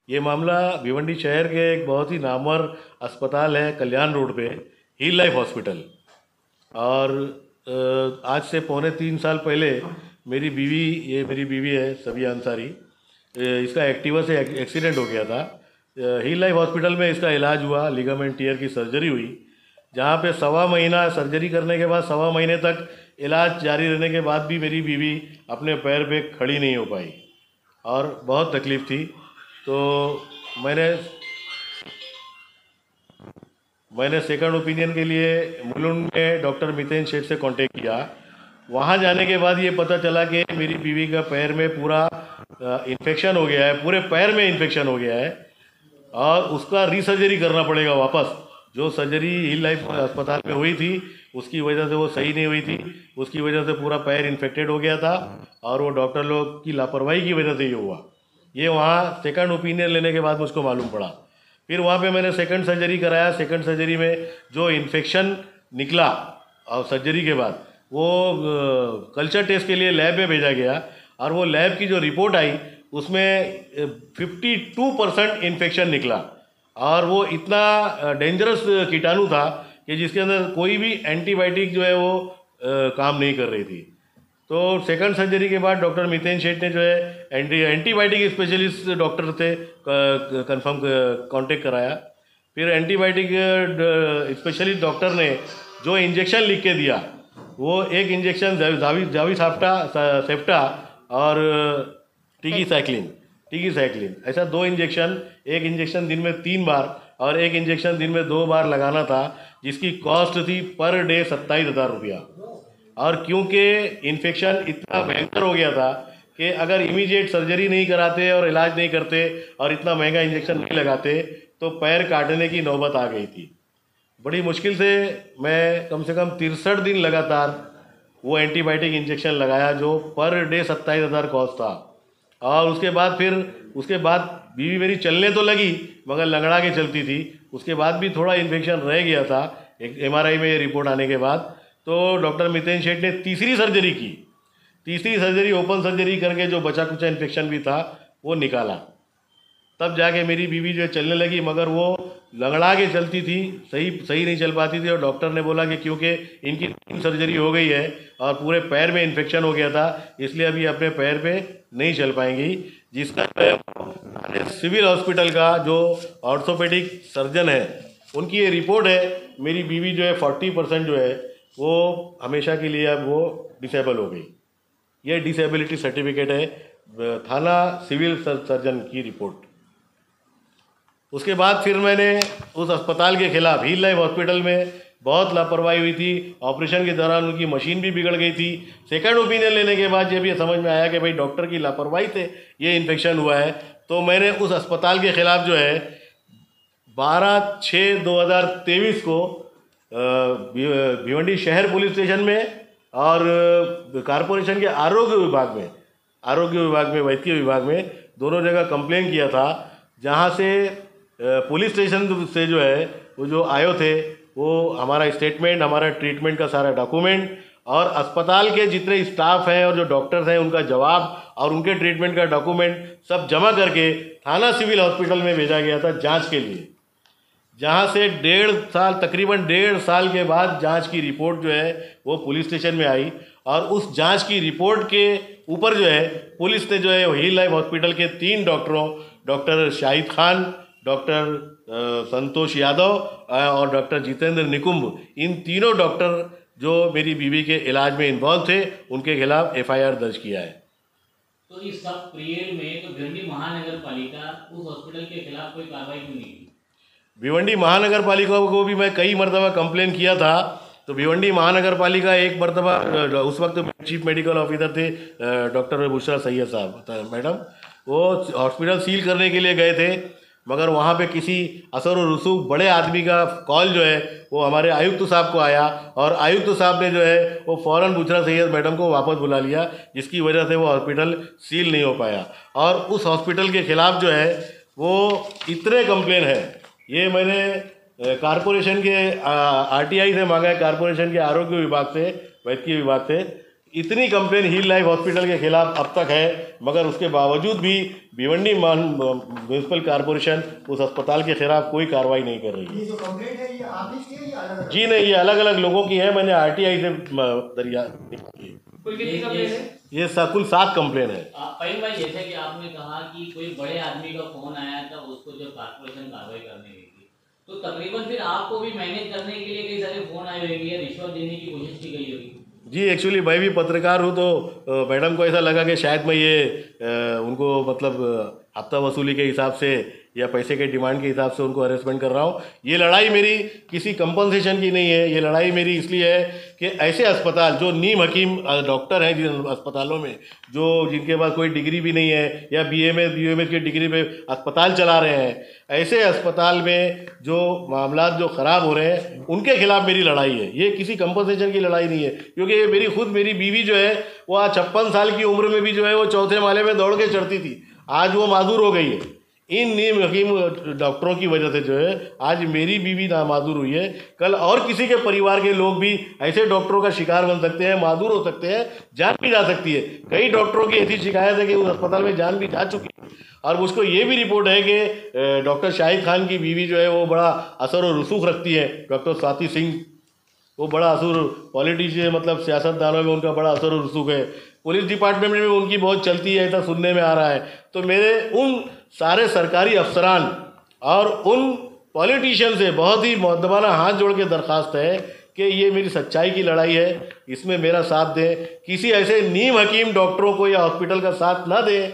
ये मामला भिवंडी शहर के एक बहुत ही नामवर अस्पताल है कल्याण रोड पे, हील लाइफ हॉस्पिटल। और आज से पौने 3 साल पहले मेरी बीवी, ये मेरी बीवी है सबिया अंसारी, इसका एक्टिवा से एक्सीडेंट हो गया था। हील लाइफ हॉस्पिटल में इसका इलाज हुआ, लिगामेंट टीयर की सर्जरी हुई, जहाँ पे 1.25 महीना सर्जरी करने के बाद 1.25 महीने तक इलाज जारी रहने के बाद भी मेरी बीवी अपने पैर पे खड़ी नहीं हो पाई और बहुत तकलीफ़ थी। तो मैंने मैंने सेकंड ओपिनियन के लिए मुलुंड में डॉक्टर मितेन शेठ से कांटेक्ट किया। वहाँ जाने के बाद ये पता चला कि मेरी बीवी का पैर में पूरा इन्फेक्शन हो गया है, पूरे पैर में इन्फेक्शन हो गया है और उसका रीसर्जरी करना पड़ेगा वापस। जो सर्जरी हिल लाइफ अस्पताल में हुई थी उसकी वजह से वो सही नहीं हुई थी, उसकी वजह से पूरा पैर इन्फेक्टेड हो गया था और वो डॉक्टर लोग की लापरवाही की वजह से ये हुआ। ये वहाँ सेकंड ओपिनियन लेने के बाद मुझको मालूम पड़ा। फिर वहाँ पे मैंने सेकंड सर्जरी कराया। सेकंड सर्जरी में जो इन्फेक्शन निकला और सर्जरी के बाद वो कल्चर टेस्ट के लिए लैब में भेजा गया और वो लैब की जो रिपोर्ट आई उसमें 52% इन्फेक्शन निकला और वो इतना डेंजरस कीटाणु था कि जिसके अंदर कोई भी एंटीबायोटिक जो है वो काम नहीं कर रही थी। तो सेकंड सर्जरी के बाद डॉक्टर मितेन शेठ ने जो है एंटीबायोटिक स्पेशलिस्ट डॉक्टर से कंफर्म कांटेक्ट कराया। फिर एंटीबायोटिक स्पेशलिस्ट डॉक्टर ने जो इंजेक्शन लिख के दिया वो एक इंजेक्शन जावी सेप्टा और टीकी साइक्लिन, ऐसा 2 इंजेक्शन, एक इंजेक्शन दिन में 3 बार और एक इंजेक्शन दिन में 2 बार लगाना था, जिसकी कॉस्ट थी पर डे 27,000 रुपया। और क्योंकि इन्फेक्शन इतना भयंकर हो गया था कि अगर इमीडिएट सर्जरी नहीं कराते और इलाज नहीं करते और इतना महंगा इंजेक्शन नहीं लगाते तो पैर काटने की नौबत आ गई थी। बड़ी मुश्किल से मैं कम से कम 63 दिन लगातार वो एंटीबायोटिक इंजेक्शन लगाया जो पर डे 27,000 कॉस्ट था। और उसके बाद बीवी मेरी चलने तो लगी मगर लंगड़ा के चलती थी। उसके बाद भी थोड़ा इन्फेक्शन रह गया था एक MRI में ये रिपोर्ट आने के बाद। तो डॉक्टर मितेन शेठ ने तीसरी सर्जरी ओपन सर्जरी करके जो बचा कुचा इन्फेक्शन भी था वो निकाला। तब जाके मेरी बीवी जो चलने लगी, मगर वो लंगड़ा के चलती थी, सही नहीं चल पाती थी। और डॉक्टर ने बोला कि क्योंकि इनकी 3 सर्जरी हो गई है और पूरे पैर में इन्फेक्शन हो गया था इसलिए अभी अपने पैर पे नहीं चल पाएंगी। जिसका सिविल हॉस्पिटल का जो ऑर्थोपेडिक सर्जन है उनकी ये रिपोर्ट है, मेरी बीवी जो है 40% जो है वो हमेशा के लिए अब वो डिसेबल हो गई। ये डिसेबिलिटी सर्टिफिकेट है, थाना सिविल सर्जन की रिपोर्ट। उसके बाद फिर मैंने उस अस्पताल के खिलाफ, हील लाइफ हॉस्पिटल में बहुत लापरवाही हुई थी। ऑपरेशन के दौरान उनकी मशीन भी बिगड़ गई थी। सेकंड ओपिनियन लेने के बाद ये भी समझ में आया कि भाई डॉक्टर की लापरवाही से ये इन्फेक्शन हुआ है। तो मैंने उस अस्पताल के खिलाफ जो है 12/6/2023 को भिवंडी शहर पुलिस स्टेशन में और कारपोरेशन के आरोग्य विभाग में वैद्यकीय विभाग में दोनों जगह कंप्लेन किया था। जहाँ से पुलिस स्टेशन से जो है वो जो आयो थे वो हमारा स्टेटमेंट, हमारा ट्रीटमेंट का सारा डॉक्यूमेंट और अस्पताल के जितने स्टाफ हैं और जो डॉक्टर्स हैं उनका जवाब और उनके ट्रीटमेंट का डॉक्यूमेंट सब जमा करके थाना सिविल हॉस्पिटल में भेजा गया था जांच के लिए। जहाँ से तकरीबन 1.5 साल के बाद जांच की रिपोर्ट जो है वो पुलिस स्टेशन में आई और उस जांच की रिपोर्ट के ऊपर जो है पुलिस ने जो है हील लाइफ हॉस्पिटल के 3 डॉक्टरों, डॉक्टर शाहिद खान, डॉक्टर संतोष यादव और डॉक्टर जितेंद्र निकुंभ, इन तीनों डॉक्टर जो मेरी बीवी के इलाज में इन्वॉल्व थे उनके खिलाफ FIR दर्ज किया है। तो इस सब पीरियड में तो भिवंडी महानगर पालिका उस हॉस्पिटल के खिलाफ कोई कार्रवाई क्यों नहीं की? भिवंडी महानगर पालिका को भी मैं कई मरतबा कंप्लेन किया था। तो भिवंडी महानगर पालिका एक मरतबा, उस वक्त चीफ मेडिकल ऑफिसर थे डॉक्टर बुशरा सैयद साहब मैडम, वो हॉस्पिटल सील करने के लिए गए थे मगर वहाँ पे किसी असर और रसूख बड़े आदमी का कॉल जो है वो हमारे आयुक्त साहब को आया और आयुक्त साहब ने जो है वो फ़ौरन बुशरा सैयद मैडम को वापस बुला लिया, जिसकी वजह से वो हॉस्पिटल सील नहीं हो पाया। और उस हॉस्पिटल के ख़िलाफ़ जो है वो इतने कंप्लेन है, ये मैंने कारपोरेशन के RTI से मांगा है, कारपोरेशन के आरोग्य विभाग से, वैद्यकीय विभाग से। इतनी कंप्लेन हील लाइफ हॉस्पिटल के खिलाफ अब तक है, मगर उसके बावजूद भी भिवंडी म्यूनसिपल कॉरपोरेशन उस अस्पताल के खिलाफ कोई कार्रवाई नहीं कर रही है। ये जो कंप्लेंट है ये आप ही की है या अलग-अलग? जी नहीं, ये अलग अलग लोगों की है। मैंने आरटीआई से दरिया कुल कितनी कंप्लेंट है? ये कुल 7 कंप्लेन है। फहीम भाई, जैसे कि आपने कहा कि कोई बड़े आदमी का फोन आया था, उसको जब कॉर्पोरेशन कार्रवाई करने गई थी, तो तकरीबन फिर आपको भी मैनेज करने के लिए कई सारे फोन आए होंगे या रिश्वत देने की कोशिश की गई होगी? जी, एक्चुअली मैं भी पत्रकार हूँ, तो मैडम को ऐसा लगा कि शायद मैं ये उनको मतलब हफ्ता वसूली के हिसाब से या पैसे के डिमांड के हिसाब से उनको हरेसमेंट कर रहा हूँ। ये लड़ाई मेरी किसी कंपनसेशन की नहीं है। ये लड़ाई मेरी इसलिए है कि ऐसे अस्पताल जो नीम हकीम डॉक्टर हैं जिन अस्पतालों में, जो जिनके पास कोई डिग्री भी नहीं है या BMS UMS की डिग्री पे अस्पताल चला रहे हैं, ऐसे अस्पताल में जो मामला जो ख़राब हो रहे हैं उनके खिलाफ मेरी लड़ाई है। ये किसी कंपनसेशन की लड़ाई नहीं है, क्योंकि ये मेरी बीवी जो है वो आज 56 साल की उम्र में भी जो है वो 4थे माले में दौड़ के चढ़ती थी, आज वो माजूर हो गई है। इन नीम हकीम डॉक्टरों की वजह से जो है आज मेरी बीवी नामाजूर हुई है। कल और किसी के परिवार के लोग भी ऐसे डॉक्टरों का शिकार बन सकते हैं, माजूर हो सकते हैं, जान भी जा सकती है। कई डॉक्टरों की ऐसी शिकायत है कि उस अस्पताल में जान भी जा चुकी है। और मुझको ये भी रिपोर्ट है कि डॉक्टर शाहिद खान की बीवी जो है वो बड़ा असर और रसूख रखती है। डॉक्टर स्वाति सिंह, वो बड़ा असर पॉलिटिशियन, मतलब सियासतदानों में उनका बड़ा असर और रसूख है। पुलिस डिपार्टमेंट में भी उनकी बहुत चलती है, ऐसा सुनने में आ रहा है। तो मेरे उन सारे सरकारी अफसरान और उन पॉलिटिशियन से बहुत ही मुअद्दबाना हाथ जोड़ के दरख्वास्त है कि ये मेरी सच्चाई की लड़ाई है, इसमें मेरा साथ दें। किसी ऐसे नीम हकीम डॉक्टरों को या हॉस्पिटल का साथ ना दें,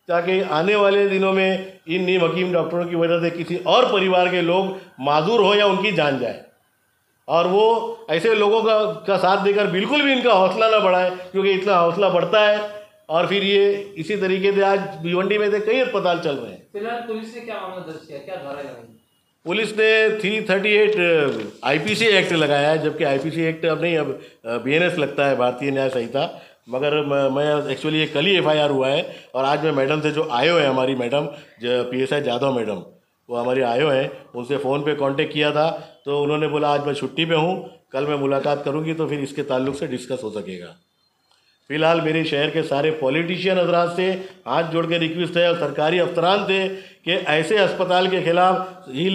ताकि आने वाले दिनों में इन नीम हकीम डॉक्टरों की वजह से किसी और परिवार के लोग माजूर हो या उनकी जान जाए। और वो ऐसे लोगों का साथ देकर बिल्कुल भी इनका हौसला ना बढ़ाए, क्योंकि इतना हौसला बढ़ता है और फिर ये इसी तरीके से आज भिवंडी में से कई अस्पताल चल रहे हैं। फिलहाल पुलिस ने क्या मामला दर्ज किया, क्या धारा लगाई? पुलिस ने 338 IPC एक्ट लगाया है, जबकि IPC एक्ट अब नहीं, अब BNS लगता है, भारतीय न्याय संहिता। मगर मैं एक्चुअली ये कल ही FIR हुआ है। और आज मैं मैडम से जो आयो है, हमारी मैडम PSI जाधव मैडम, वो हमारी आयो हैं, उनसे फ़ोन पे कांटेक्ट किया था, तो उन्होंने बोला आज मैं छुट्टी पे हूँ, कल मैं मुलाकात करूँगी तो फिर इसके ताल्लुक से डिस्कस हो सकेगा। फ़िलहाल मेरे शहर के सारे पॉलिटिशियन हजरात से हाथ जोड़ के रिक्वेस्ट है और सरकारी अफसरान से कि ऐसे अस्पताल के खिलाफ,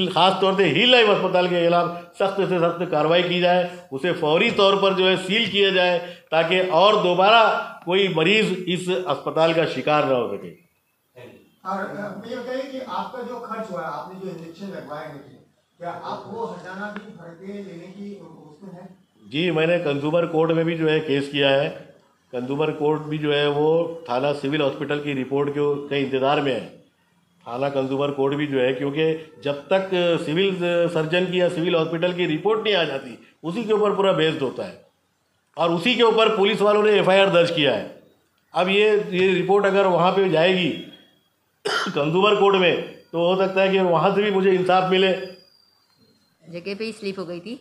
ख़ास तौर से हील लाइफ अस्पताल के खिलाफ सख्त से सख्त कार्रवाई की जाए, उसे फौरी तौर पर जो है सील किया जाए, ताकि और दोबारा कोई मरीज़ इस अस्पताल का शिकार न हो सके। और ये बताइए कि आपका जो खर्च हुआ है, आपने जो इंजेक्शन लगवाए हैं, क्या आप वो हटाना भी भर के लेने की उसमें है? जी, मैंने कंज्यूमर कोर्ट में भी जो है केस किया है। कंज्यूमर कोर्ट भी जो है वो थाना सिविल हॉस्पिटल की रिपोर्ट के इंतज़ार में है। थाना कंज्यूमर कोर्ट भी जो है, क्योंकि जब तक सिविल सर्जन की या सिविल हॉस्पिटल की रिपोर्ट नहीं आ जाती, उसी के ऊपर पूरा बेस्ड होता है और उसी के ऊपर पुलिस वालों ने FIR दर्ज किया है। अब ये रिपोर्ट अगर वहाँ पे जाएगी कंज्यूमर कोर्ट में, तो हो सकता है कि वहाँ से भी मुझे इंसाफ मिले। जगह पे ही स्लिप हो गई थी,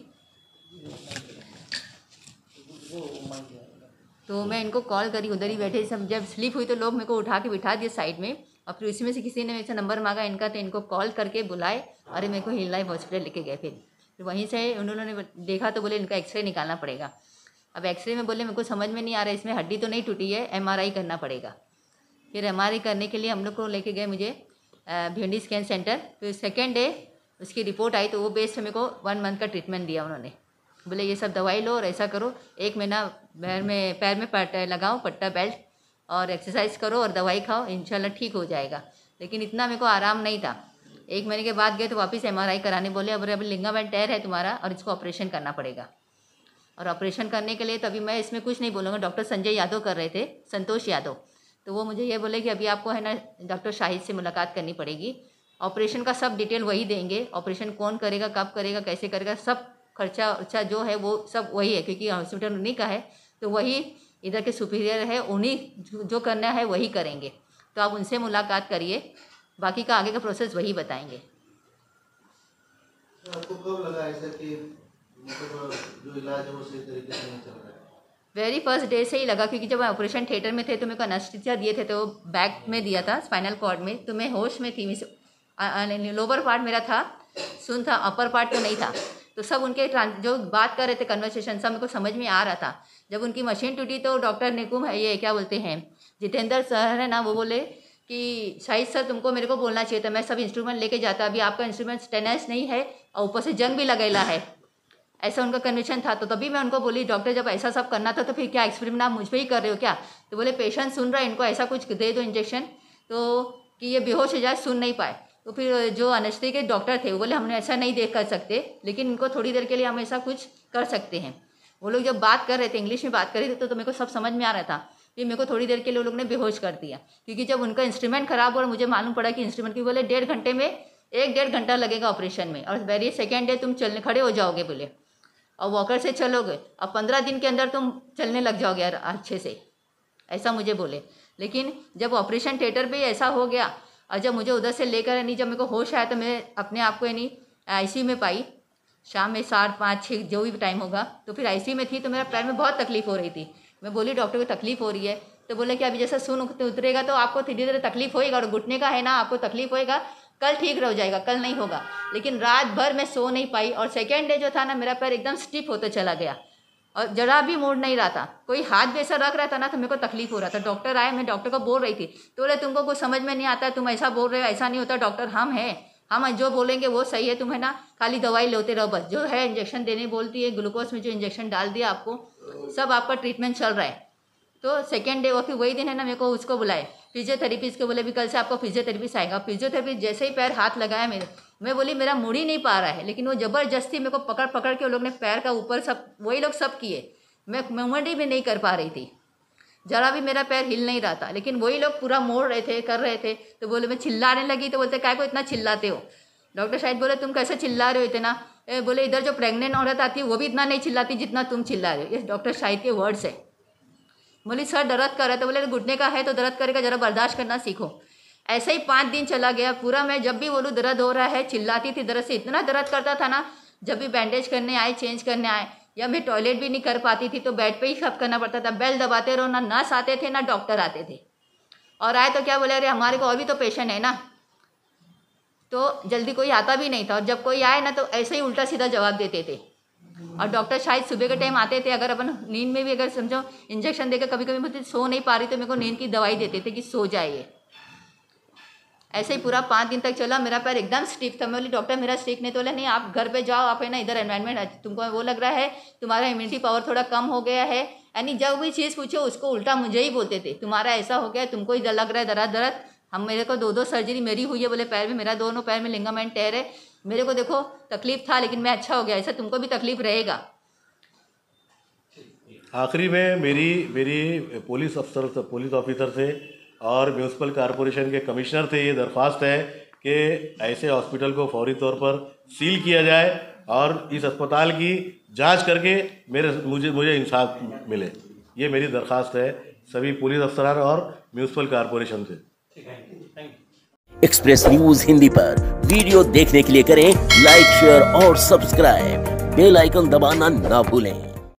तो मैं इनको कॉल करी, उधर ही बैठे सब। जब स्लिप हुई तो लोग मेरे को उठा के बिठा दिए साइड में, और फिर उसी में से किसी ने ऐसा नंबर मांगा इनका, तो इनको कॉल करके बुलाए, अरे मेरे को हील लाइफ हॉस्पिटल लेके गए। फिर वहीं से उन्होंने देखा तो बोले इनका एक्सरे निकालना पड़ेगा। अब एक्सरे में बोले मेरे को समझ में नहीं आ रहा है, इसमें हड्डी तो नहीं टूटी है, MRI करना पड़ेगा। फिर MRI करने के लिए हम लोग को लेके गए मुझे भिवंडी स्कैन सेंटर। फिर सेकेंड डे उसकी रिपोर्ट आई, तो वो बेस पे मेरे को 1 मंथ का ट्रीटमेंट दिया उन्होंने। बोले ये सब दवाई लो और ऐसा करो, 1 महीना पैर में पट्टा लगाओ, पट्टा बेल्ट, और एक्सरसाइज करो और दवाई खाओ, इंशाल्लाह ठीक हो जाएगा। लेकिन इतना मेरे को आराम नहीं था। 1 महीने के बाद गए तो वापस MRI कराने बोले, अब अभी लिगामेंट टेयर है तुम्हारा और इसको ऑपरेशन करना पड़ेगा। और ऑपरेशन करने के लिए तो अभी मैं इसमें कुछ नहीं बोलूँगा, डॉक्टर संजय यादव कर रहे थे, संतोष यादव। तो वो मुझे ये बोले कि अभी आपको है ना डॉक्टर शाहिद से मुलाकात करनी पड़ेगी, ऑपरेशन का सब डिटेल वही देंगे, ऑपरेशन कौन करेगा, कब करेगा, कैसे करेगा, सब खर्चा जो है वो सब वही है, क्योंकि हॉस्पिटल उन्हीं का है, तो वही इधर के सुपीरियर है, उन्हीं जो करना है वही करेंगे। तो आप उनसे मुलाकात करिए, बाकी का आगे का प्रोसेस वही बताएंगे। आपको कब लगा ऐसा कि मतलब जो इलाज है वो सही तरीके से नहीं चल रहा है? वेरी फर्स्ट डे से ही लगा, क्योंकि जब ऑपरेशन थिएटर में थे तो मेरे को एनेस्थीसिया दिए थे, तो बैक में दिया था स्पाइनल कॉर्ड में, तो मैं होश में थी। लोअर पार्ट मेरा था, सुन था, अपर पार्ट तो नहीं था। तो सब उनके जो बात कर रहे थे कन्वर्सेशन सब मेरे को समझ में आ रहा था। जब उनकी मशीन टूटी तो डॉक्टर निकुम है, ये क्या बोलते हैं जितेंद्र सर है ना, वो बोले कि शाहिद सर तुमको मेरे को बोलना चाहिए था, मैं सब इंस्ट्रूमेंट लेके जाता, अभी आपका इंस्ट्रूमेंट टेनेस नहीं है और ऊपर से जंग भी लगेला है, ऐसा उनका कन्विक्शन था। तो तभी मैं उनको बोली डॉक्टर जब ऐसा सब करना था तो फिर क्या एक्सपेरिमेंट आप मुझ पर ही कर रहे हो क्या? तो बोले पेशेंट सुन रहा है, इनको ऐसा कुछ दे दो इंजेक्शन तो कि ये बेहोश हो जाए, सुन नहीं पाए। तो फिर जो एनेस्थेसिया के डॉक्टर थे वो बोले हमने ऐसा नहीं देख कर सकते, लेकिन इनको थोड़ी देर के लिए हम ऐसा कुछ कर सकते हैं। वो लोग जब बात कर रहे थे इंग्लिश में बात कर रहे थे तो मेरे को सब समझ में आ रहा था। फिर मेरे को थोड़ी देर के लिए वो लोग ने बेहोश कर दिया, क्योंकि जब उनका इंस्ट्रूमेंट खराब हुआ और मुझे मालूम पड़ा कि इंस्ट्रूमेंट की बोले 1.5 घंटे में 1-1.5 घंटा लगेगा ऑपरेशन में, और वेरी सेकेंड डे तुम चलने खड़े हो जाओगे बोले, और वॉकर से चलोगे और 15 दिन के अंदर तुम चलने लग जाओगे अच्छे से, ऐसा मुझे बोले। लेकिन जब ऑपरेशन थिएटर पे ऐसा हो गया और जब मुझे उधर से लेकर यानी जब मेरे को होश आया तो मैं अपने आप को यानी ICU में पाई, शाम में 5-6 जो भी टाइम होगा, तो फिर ICU में थी तो मेरा पैर में बहुत तकलीफ़ हो रही थी। मैं बोली डॉक्टर को तकलीफ़ हो रही है, तो बोले कि अभी जैसा सुन उतरेगा तो आपको धीरे धीरे तकलीफ़ होएगा, और घुटने का है ना आपको तकलीफ़ होएगा, कल ठीक हो जाएगा, कल नहीं होगा। लेकिन रात भर मैं सो नहीं पाई, और सेकेंड डे जो था ना मेरा पैर एकदम स्टिफ होता चला गया और जरा भी मुड़ नहीं रहा था, कोई हाथ भी ऐसा रख रहा था ना तो मेरे को तकलीफ हो रहा था। डॉक्टर आए, मैं डॉक्टर को बोल रही थी तो बोले तुमको कुछ समझ में नहीं आता, तुम ऐसा बोल रहे हो, ऐसा नहीं होता डॉक्टर, हम जो बोलेंगे वो सही है, तुम है ना खाली दवाई लेते रहो बस, जो है इंजेक्शन देने बोलती है, ग्लूकोज में जो इंजेक्शन डाल दिया आपको, सब आपका ट्रीटमेंट चल रहा है। तो सेकेंड डे वो फिर वही दिन है ना मेरे को उसको बुलाए फिजियोथेरेपिस्ट को, बोले भी कल से आपको फिजियोथेरेपिस्ट आएगा। फिजियोथेरेपिस्ट जैसे ही पैर हाथ लगाया मेरे, मैं बोली मेरा मुड़ ही नहीं पा रहा है, लेकिन वो ज़बरदस्ती मेरे को पकड़ पकड़ के वो लोग ने पैर का ऊपर सब वही लोग सब किए, मैं मूवमेंट भी नहीं कर पा रही थी, जरा भी मेरा पैर हिल नहीं रहा था, लेकिन वही लोग पूरा मोड़ रहे थे, कर रहे थे। तो बोले मैं चिल्लाने लगी तो बोलते काय को इतना चिल्लाते हो? डॉक्टर शायद बोले तुम कैसे चिल्ला रहे हो इतना? बोले इधर जो प्रेग्नेंट औरत आती है वो भी इतना नहीं चिल्लाती जितना तुम चिल्ला रहे हो। ये डॉक्टर शाहिद के वर्ड्स है। बोली सर दर्द कर रहा है, तो बोले घुटने का है तो दर्द करेगा, जरा बर्दाश्त करना सीखो। ऐसे ही 5 दिन चला गया पूरा, मैं जब भी बोलूँ दर्द हो रहा है चिल्लाती थी, दर्द से इतना दर्द करता था ना, जब भी बैंडेज करने आए, चेंज करने आए, या मैं टॉयलेट भी नहीं कर पाती थी तो बेड पे ही सब करना पड़ता था, बेल दबाते रहो, ना नर्स आते थे ना डॉक्टर आते थे, और आए तो क्या बोले अरे हमारे को और भी तो पेशेंट है ना, तो जल्दी कोई आता भी नहीं था, और जब कोई आए ना तो ऐसे ही उल्टा सीधा जवाब देते थे। और डॉक्टर शायद सुबह के टाइम आते थे, अगर अपन नींद में भी अगर समझो इंजेक्शन देकर कभी कभी मुझे सो नहीं पा रही तो मेरे को नींद की दवाई देते थे कि सो जाइए। ऐसे ही पूरा 5 दिन तक चला, मेरा पैर एकदम स्टिफ था। मैं बोली डॉक्टर मेरा स्टिफ नहीं, तो बोले नहीं आप घर पे जाओ, आप है ना इधर एनवायरनमेंट तुमको वो लग रहा है, तुम्हारा इम्यूनिटी पावर थोड़ा कम हो गया है, यानी जब भी चीज़ पूछो उसको उल्टा मुझे ही बोलते थे, तुम्हारा ऐसा हो गया, तुमको ही लग रहा है दर्द दर्द। हम मेरे को 2 सर्जरी मेरी हुई है, बोले पैर में, मेरा दोनों पैर में लिगामेंट टेयर है, मेरे को देखो तकलीफ था लेकिन मैं अच्छा हो गया, ऐसा तुमको भी तकलीफ रहेगा। आखिरी में मेरी पुलिस ऑफिसर से और म्यूनसिपल कॉरपोरेशन के कमिश्नर से ये दरख्वास्त है कि ऐसे हॉस्पिटल को फौरी तौर पर सील किया जाए और इस अस्पताल की जांच करके मुझे इंसाफ मिले। ये मेरी दरख्वास्त है सभी पुलिस अफसरान और म्यूनसिपल कॉरपोरेशन से। एक्सप्रेस न्यूज हिंदी पर वीडियो देखने के लिए करें लाइक, शेयर और सब्सक्राइब। बेल आइकन दबाना ना भूलें।